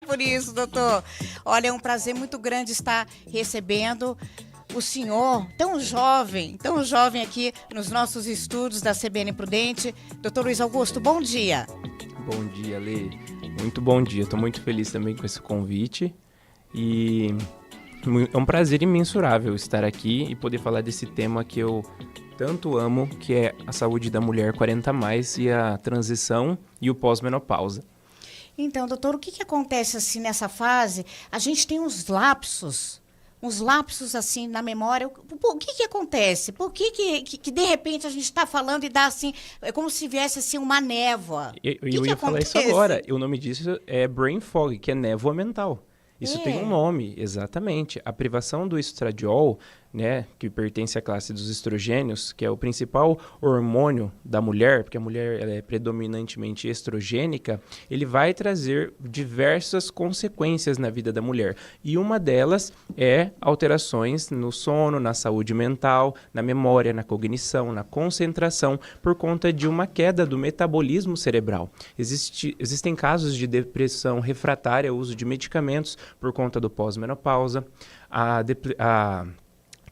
por isso, doutor. Olha, é um prazer muito grande estar recebendo o senhor, tão jovem aqui nos nossos estúdios da CBN Prudente. Doutor Luiz Augusto, bom dia. Bom dia, Lê. Muito bom dia. Estou muito feliz também com esse convite. E é um prazer imensurável estar aqui e poder falar desse tema que eu tanto amo, que é a saúde da mulher 40+, e a transição e o pós-menopausa. Então, doutor, o que acontece assim nessa fase? A gente tem uns lapsos assim na memória. O que acontece? Por que de repente a gente está falando e dá assim, é como se viesse assim uma névoa? Eu ia falar isso agora. O nome disso é brain fog, que é névoa mental. Isso tem um nome, exatamente. A privação do estradiol, né, que pertence à classe dos estrogênios, que é o principal hormônio da mulher, porque a mulher ela é predominantemente estrogênica, ele vai trazer diversas consequências na vida da mulher. E uma delas é alterações no sono, na saúde mental, na memória, na cognição, na concentração, por conta de uma queda do metabolismo cerebral. Existem casos de depressão refratária ao uso de medicamentos por conta do pós-menopausa, a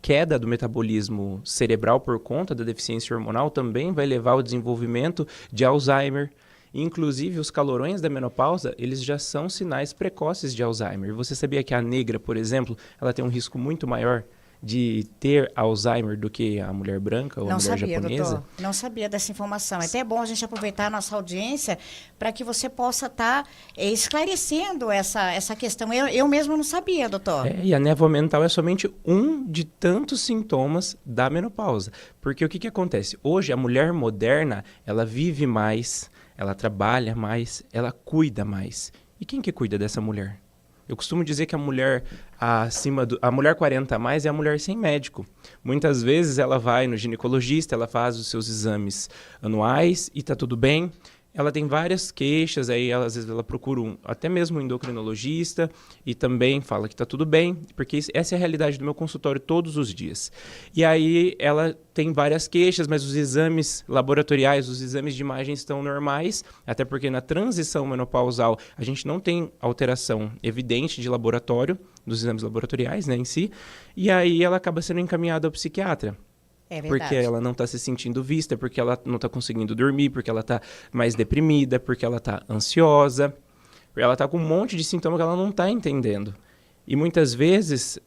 queda do metabolismo cerebral por conta da deficiência hormonal também vai levar ao desenvolvimento de Alzheimer. Inclusive, os calorões da menopausa, eles já são sinais precoces de Alzheimer. Você sabia que a negra, por exemplo, ela tem um risco muito maior de ter Alzheimer do que a mulher branca ou a mulher japonesa? Doutor, não sabia dessa informação. É até bom a gente aproveitar a nossa audiência para que você possa estar esclarecendo essa questão. Eu mesmo não sabia, doutor. E a névoa mental é somente um de tantos sintomas da menopausa. Porque o que acontece? Hoje, a mulher moderna, ela vive mais, ela trabalha mais, ela cuida mais. E quem que cuida dessa mulher? Eu costumo dizer que a mulher a mulher 40+ é a mulher sem médico. Muitas vezes ela vai no ginecologista, ela faz os seus exames anuais e está tudo bem. Ela tem várias queixas, aí às vezes ela procura até mesmo um endocrinologista e também fala que está tudo bem, porque essa é a realidade do meu consultório todos os dias. E aí ela tem várias queixas, mas os exames laboratoriais, os exames de imagem estão normais, até porque na transição menopausal a gente não tem alteração evidente de laboratório, dos exames laboratoriais, né, em si, e aí ela acaba sendo encaminhada ao psiquiatra. É verdade. Porque ela não está se sentindo vista, porque ela não está conseguindo dormir, porque ela está mais deprimida, porque ela está ansiosa, ela está com um monte de sintomas que ela não está entendendo. E muitas vezes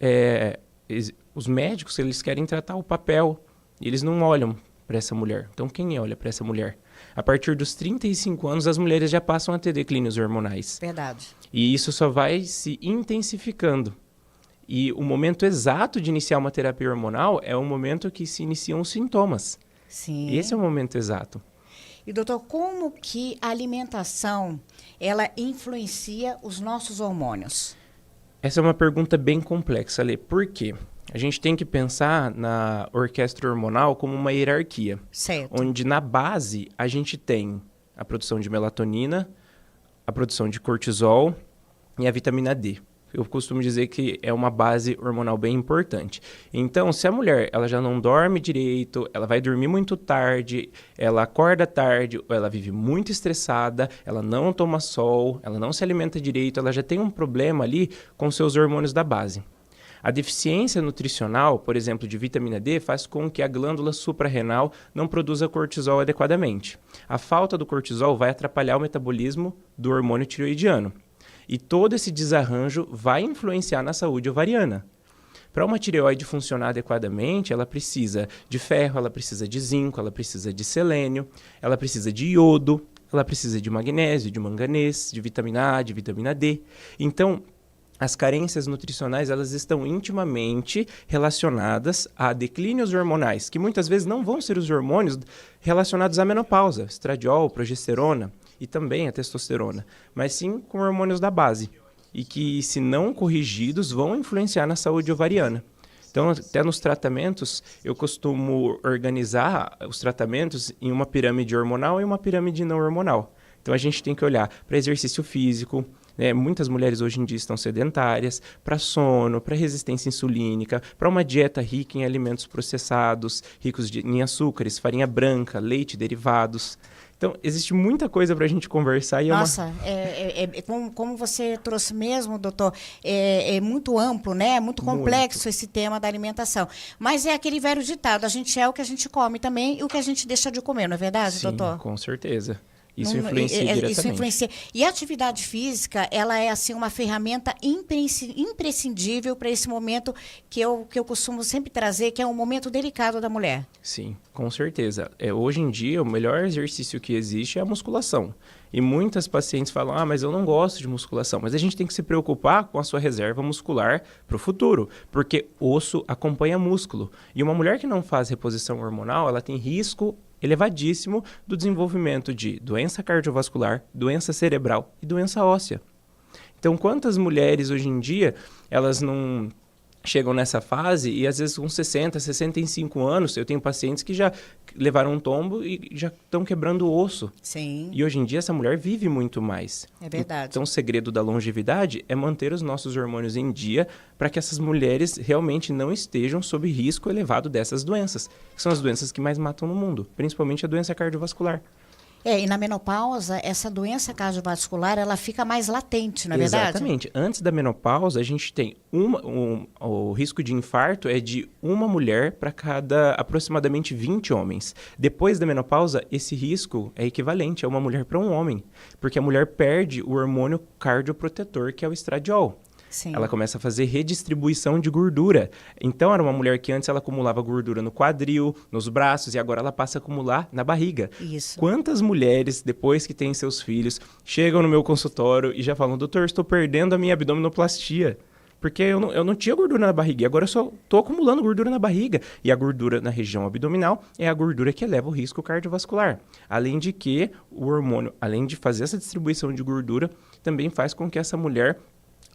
os médicos eles querem tratar o papel e eles não olham para essa mulher. Então quem olha para essa mulher? A partir dos 35 anos as mulheres já passam a ter declínios hormonais. Verdade. E isso só vai se intensificando. E o momento exato de iniciar uma terapia hormonal é o momento que se iniciam os sintomas. Sim. Esse é o momento exato. E, doutor, como que a alimentação, ela influencia os nossos hormônios? Essa é uma pergunta bem complexa, Lê. Por quê? A gente tem que pensar na orquestra hormonal como uma hierarquia. Certo. Onde na base a gente tem a produção de melatonina, a produção de cortisol e a vitamina D. Eu costumo dizer que é uma base hormonal bem importante. Então, se a mulher ela já não dorme direito, ela vai dormir muito tarde, ela acorda tarde, ela vive muito estressada, ela não toma sol, ela não se alimenta direito, ela já tem um problema ali com seus hormônios da base. A deficiência nutricional, por exemplo, de vitamina D, faz com que a glândula suprarrenal não produza cortisol adequadamente. A falta do cortisol vai atrapalhar o metabolismo do hormônio tireoidiano. E todo esse desarranjo vai influenciar na saúde ovariana. Para uma tireoide funcionar adequadamente, ela precisa de ferro, ela precisa de zinco, ela precisa de selênio, ela precisa de iodo, ela precisa de magnésio, de manganês, de vitamina A, de vitamina D. Então, as carências nutricionais elas estão intimamente relacionadas a declínios hormonais, que muitas vezes não vão ser os hormônios relacionados à menopausa, estradiol, progesterona, e também a testosterona, mas sim com hormônios da base, e que, se não corrigidos, vão influenciar na saúde ovariana. Então, até nos tratamentos, eu costumo organizar os tratamentos em uma pirâmide hormonal e uma pirâmide não hormonal. Então, a gente tem que olhar para exercício físico, né? Muitas mulheres hoje em dia estão sedentárias, para sono, para resistência insulínica, para uma dieta rica em alimentos processados, ricos em açúcares, farinha branca, leite, derivados. Então, existe muita coisa para a gente conversar. E Nossa, como você trouxe mesmo, doutor, é muito amplo, né? É muito complexo esse tema da alimentação. Mas é aquele velho ditado, a gente é o que a gente come também e o que a gente deixa de comer, não é verdade, Sim, doutor? com certeza. Isso Não, influencia diretamente. Isso influencia. E a atividade física, ela é assim uma ferramenta imprescindível para esse momento que eu costumo sempre trazer, que é um momento delicado da mulher. Sim, com certeza. Hoje em dia, o melhor exercício que existe é a musculação. E muitas pacientes falam, mas eu não gosto de musculação. Mas a gente tem que se preocupar com a sua reserva muscular para o futuro, porque osso acompanha músculo. E uma mulher que não faz reposição hormonal, ela tem risco elevadíssimo do desenvolvimento de doença cardiovascular, doença cerebral e doença óssea. Então, quantas mulheres hoje em dia, elas não chegam nessa fase e às vezes com 60, 65 anos, eu tenho pacientes que já levaram um tombo e já estão quebrando o osso. Sim. E hoje em dia essa mulher vive muito mais. É verdade. Então o segredo da longevidade é manter os nossos hormônios em dia para que essas mulheres realmente não estejam sob risco elevado dessas doenças, que são as doenças que mais matam no mundo, principalmente a doença cardiovascular. E na menopausa, essa doença cardiovascular, ela fica mais latente, não é verdade? Exatamente. Antes da menopausa, a gente tem o risco de infarto é de uma mulher para cada aproximadamente 20 homens. Depois da menopausa, esse risco é equivalente a uma mulher para um homem, porque a mulher perde o hormônio cardioprotetor, que é o estradiol. Sim. Ela começa a fazer redistribuição de gordura. Então, era uma mulher que antes ela acumulava gordura no quadril, nos braços, e agora ela passa a acumular na barriga. Isso. Quantas mulheres, depois que têm seus filhos, chegam no meu consultório e já falam, doutor, estou perdendo a minha abdominoplastia. Porque eu não tinha gordura na barriga, e agora eu só estou acumulando gordura na barriga. E a gordura na região abdominal é a gordura que eleva o risco cardiovascular. Além de que o hormônio, além de fazer essa distribuição de gordura, também faz com que essa mulher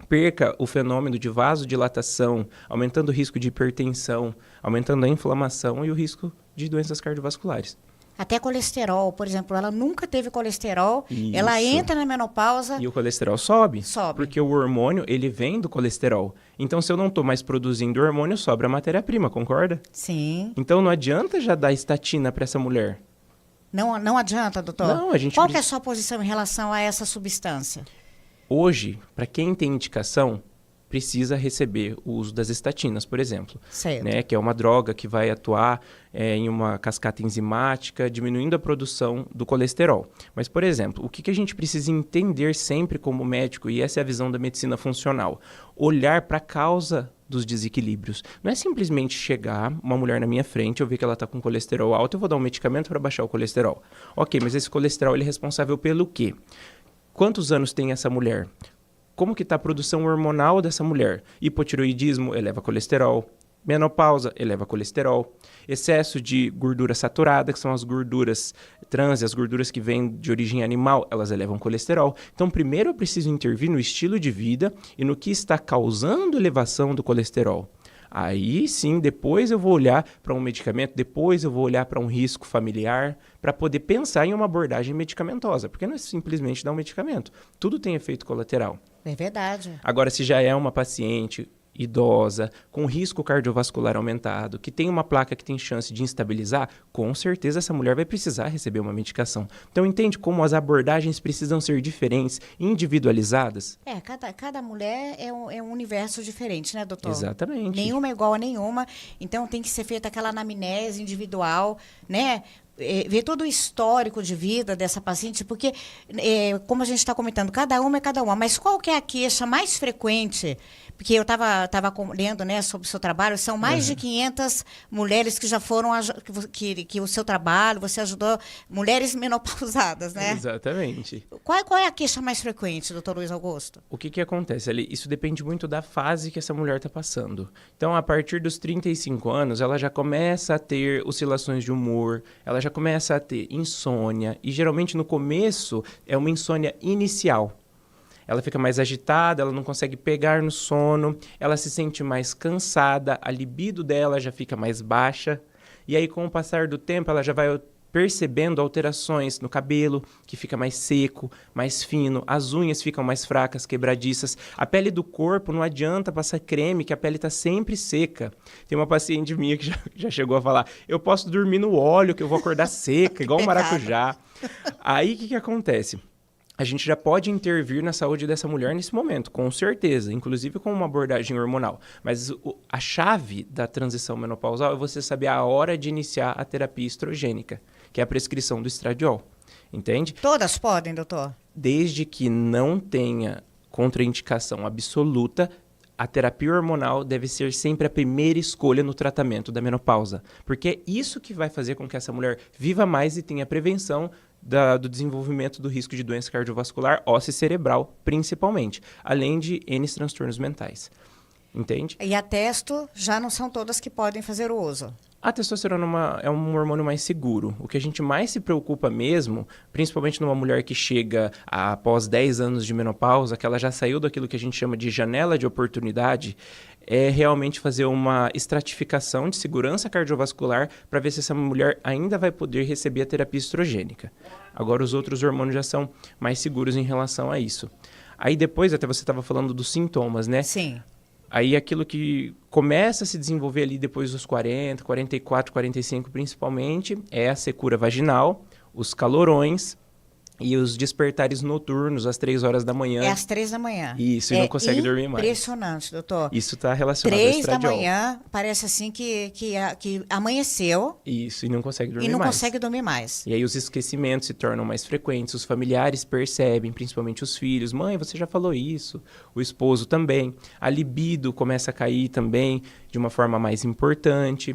perca o fenômeno de vasodilatação, aumentando o risco de hipertensão, aumentando a inflamação e o risco de doenças cardiovasculares. Até colesterol, por exemplo, ela nunca teve colesterol, Isso. Ela entra na menopausa... E o colesterol sobe. Sobe. Porque o hormônio, ele vem do colesterol. Então, se eu não estou mais produzindo hormônio, sobra matéria-prima, concorda? Sim. Então, não adianta já dar estatina para essa mulher. Não adianta, doutor? Não, a gente... Qual que é a sua posição em relação a essa substância? Hoje, para quem tem indicação, precisa receber o uso das estatinas, por exemplo. Certo. Né, que é uma droga que vai atuar em uma cascata enzimática, diminuindo a produção do colesterol. Mas, por exemplo, o que a gente precisa entender sempre como médico, e essa é a visão da medicina funcional, olhar para a causa dos desequilíbrios. Não é simplesmente chegar, uma mulher na minha frente, eu ver que ela está com colesterol alto, eu vou dar um medicamento para baixar o colesterol. Ok, mas esse colesterol ele é responsável pelo quê? Quantos anos tem essa mulher? Como que está a produção hormonal dessa mulher? Hipotiroidismo eleva colesterol. Menopausa eleva colesterol. Excesso de gordura saturada, que são as gorduras trans, as gorduras que vêm de origem animal, elas elevam colesterol. Então, primeiro eu preciso intervir no estilo de vida e no que está causando elevação do colesterol. Aí sim, depois eu vou olhar para um medicamento, depois eu vou olhar para um risco familiar, para poder pensar em uma abordagem medicamentosa, porque não é simplesmente dar um medicamento. Tudo tem efeito colateral. É verdade. Agora, se já é uma paciente idosa, com risco cardiovascular aumentado, que tem uma placa que tem chance de instabilizar, com certeza essa mulher vai precisar receber uma medicação. Então, entende como as abordagens precisam ser diferentes, individualizadas? Cada mulher é um universo diferente, né, doutor? Exatamente. Nenhuma é igual a nenhuma, então tem que ser feita aquela anamnese individual, né? Ver todo o histórico de vida dessa paciente, porque, como a gente está comentando, cada uma é cada uma, mas qual que é a queixa mais frequente? Porque eu estava lendo, né, sobre o seu trabalho, são mais de 500 mulheres que já foram, que o seu trabalho, você ajudou, mulheres menopausadas, né? Exatamente. Qual é a queixa mais frequente, doutor Luiz Augusto? O que acontece? Isso depende muito da fase que essa mulher está passando. Então, a partir dos 35 anos, ela já começa a ter oscilações de humor, ela já começa a ter insônia, e geralmente no começo é uma insônia inicial. Ela fica mais agitada, ela não consegue pegar no sono, ela se sente mais cansada, a libido dela já fica mais baixa. E aí, com o passar do tempo, ela já vai percebendo alterações no cabelo, que fica mais seco, mais fino, as unhas ficam mais fracas, quebradiças. A pele do corpo não adianta passar creme, que a pele está sempre seca. Tem uma paciente minha que já chegou a falar, eu posso dormir no óleo, que eu vou acordar seca, igual um maracujá. Aí, o que acontece? A gente já pode intervir na saúde dessa mulher nesse momento, com certeza, inclusive com uma abordagem hormonal. Mas a chave da transição menopausal é você saber a hora de iniciar a terapia estrogênica, que é a prescrição do estradiol, entende? Todas podem, doutor? Desde que não tenha contraindicação absoluta, a terapia hormonal deve ser sempre a primeira escolha no tratamento da menopausa, porque é isso que vai fazer com que essa mulher viva mais e tenha prevenção do desenvolvimento do risco de doença cardiovascular, óssea e cerebral, principalmente, além de N transtornos mentais. Entende? E a testo já não são todas que podem fazer o uso. A testosterona é um hormônio mais seguro. O que a gente mais se preocupa mesmo, principalmente numa mulher que chega após 10 anos de menopausa, que ela já saiu daquilo que a gente chama de janela de oportunidade, é realmente fazer uma estratificação de segurança cardiovascular para ver se essa mulher ainda vai poder receber a terapia estrogênica. Agora, os outros hormônios já são mais seguros em relação a isso. Aí depois, até você estava falando dos sintomas, né? Sim. Aí aquilo que começa a se desenvolver ali depois dos 40, 44, 45 principalmente, é a secura vaginal, os calorões e os despertares noturnos às 3 horas da manhã. É às 3 da manhã. Isso, e não consegue dormir mais. Impressionante, doutor. Isso está relacionado ao 3 da estradiol. manhã, parece assim que amanheceu Isso, e não consegue dormir e não mais. consegue dormir mais. E aí os esquecimentos se tornam mais frequentes, os familiares percebem, principalmente os filhos. Mãe, você já falou isso. O esposo também. A libido começa a cair também de uma forma mais importante.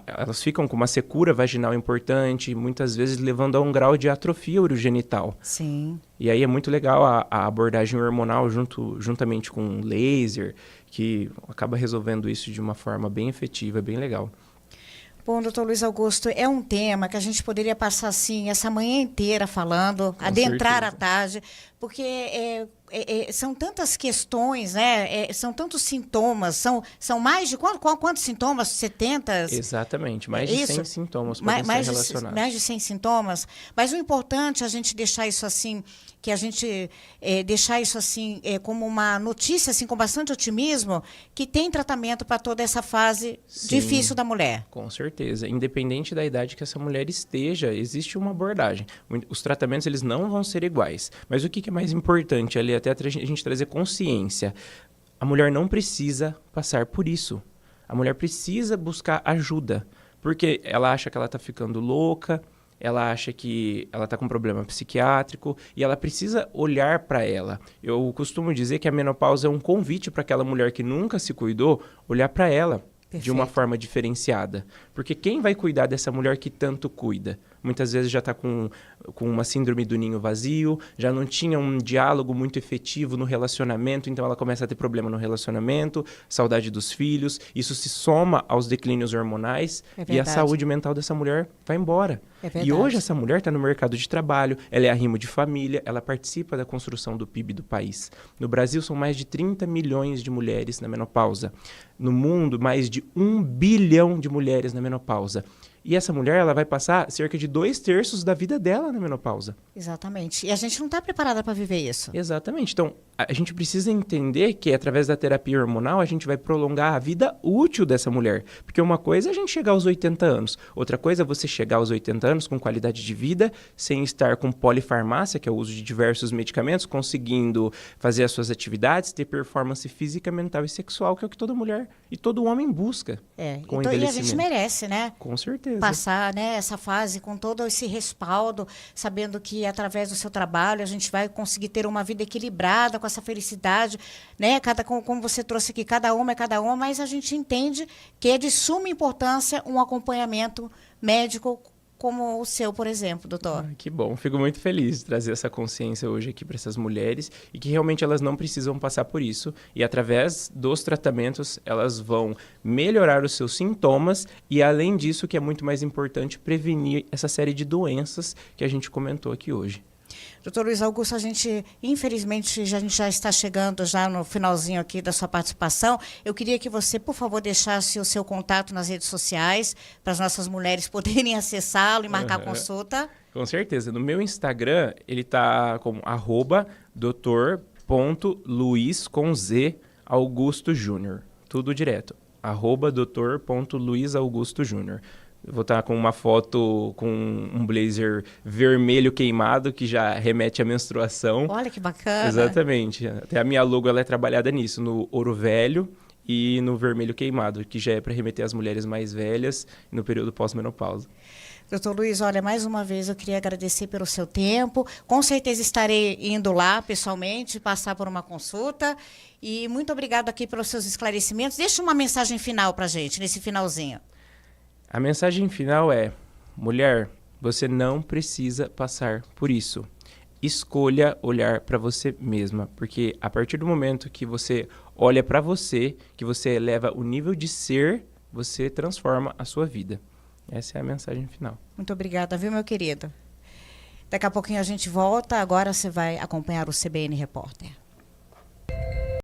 Elas ficam com uma secura vaginal importante, muitas vezes levando a um grau de atrofia urogenital. Sim. E aí é muito legal a abordagem hormonal juntamente com laser, que acaba resolvendo isso de uma forma bem efetiva, bem legal. Bom, doutor Luiz Augusto, é um tema que a gente poderia passar assim essa manhã inteira falando, Com adentrar certeza. à tarde, porque são tantas questões, né? São tantos sintomas, são mais de quantos sintomas? 70? Exatamente, mais de 100 sintomas podem ser relacionados. Mais de 100 sintomas, mas o importante é a gente deixar isso assim, que a gente deixar isso assim como uma notícia assim com bastante otimismo, que tem tratamento para toda essa fase Sim. difícil da mulher. Com certeza. Independente da idade que essa mulher esteja, existe uma abordagem. Os tratamentos eles não vão ser iguais. Mas o que é mais importante ali, até a gente trazer consciência. A mulher não precisa passar por isso. A mulher precisa buscar ajuda. Porque ela acha que ela está ficando louca, ela acha que ela está com um problema psiquiátrico e ela precisa olhar para ela. Eu costumo dizer que a menopausa é um convite para aquela mulher que nunca se cuidou olhar para ela. Perfeito. De uma forma diferenciada. Porque quem vai cuidar dessa mulher que tanto cuida? Muitas vezes já está com uma síndrome do ninho vazio, já não tinha um diálogo muito efetivo no relacionamento, então ela começa a ter problema no relacionamento, saudade dos filhos, isso se soma aos declínios hormonais e a saúde mental dessa mulher vai embora. E hoje essa mulher está no mercado de trabalho, ela é arrimo de família, ela participa da construção do PIB do país. No Brasil são mais de 30 milhões de mulheres na menopausa. No mundo, mais de 1 bilhão de mulheres na menopausa. E essa mulher ela vai passar cerca de 2/3 da vida dela na menopausa. Exatamente. E a gente não está preparada para viver isso. Exatamente. Então, a gente precisa entender que através da terapia hormonal a gente vai prolongar a vida útil dessa mulher. Porque uma coisa é a gente chegar aos 80 anos. Outra coisa é você chegar aos 80 anos com qualidade de vida, sem estar com polifarmácia, que é o uso de diversos medicamentos, conseguindo fazer as suas atividades, ter performance física, mental e sexual, que é o que toda mulher e todo homem busca. Com então, e a gente merece, né? Com certeza. Passar, né, essa fase com todo esse respaldo, sabendo que através do seu trabalho a gente vai conseguir ter uma vida equilibrada, com essa felicidade, né? Como você trouxe aqui, cada uma é cada uma, mas a gente entende que é de suma importância um acompanhamento médico como o seu, por exemplo, doutor. Que bom, fico muito feliz de trazer essa consciência hoje aqui para essas mulheres e que realmente elas não precisam passar por isso e através dos tratamentos elas vão melhorar os seus sintomas e além disso, que é muito mais importante, prevenir essa série de doenças que a gente comentou aqui hoje. Doutor Luiz Augusto, infelizmente, a gente já está chegando já no finalzinho aqui da sua participação. Eu queria que você, por favor, deixasse o seu contato nas redes sociais, para as nossas mulheres poderem acessá-lo e marcar consulta. Com certeza. No meu Instagram, ele está como @doutor.luiz com Z Augusto Júnior. Tudo direto. @doutor.luiz Augusto Júnior. Eu vou estar com uma foto com um blazer vermelho queimado, que já remete à menstruação. Olha que bacana. Exatamente. Até a minha logo ela é trabalhada nisso, no ouro velho e no vermelho queimado, que já é para remeter às mulheres mais velhas no período pós-menopausa. Doutor Luiz, olha, mais uma vez eu queria agradecer pelo seu tempo. Com certeza estarei indo lá pessoalmente, passar por uma consulta. E muito obrigado aqui pelos seus esclarecimentos. Deixa uma mensagem final para a gente, nesse finalzinho. A mensagem final é: mulher, você não precisa passar por isso. Escolha olhar para você mesma, porque a partir do momento que você olha para você, que você eleva o nível de ser, você transforma a sua vida. Essa é a mensagem final. Muito obrigada, viu, meu querido? Daqui a pouquinho a gente volta. Agora você vai acompanhar o CBN Repórter.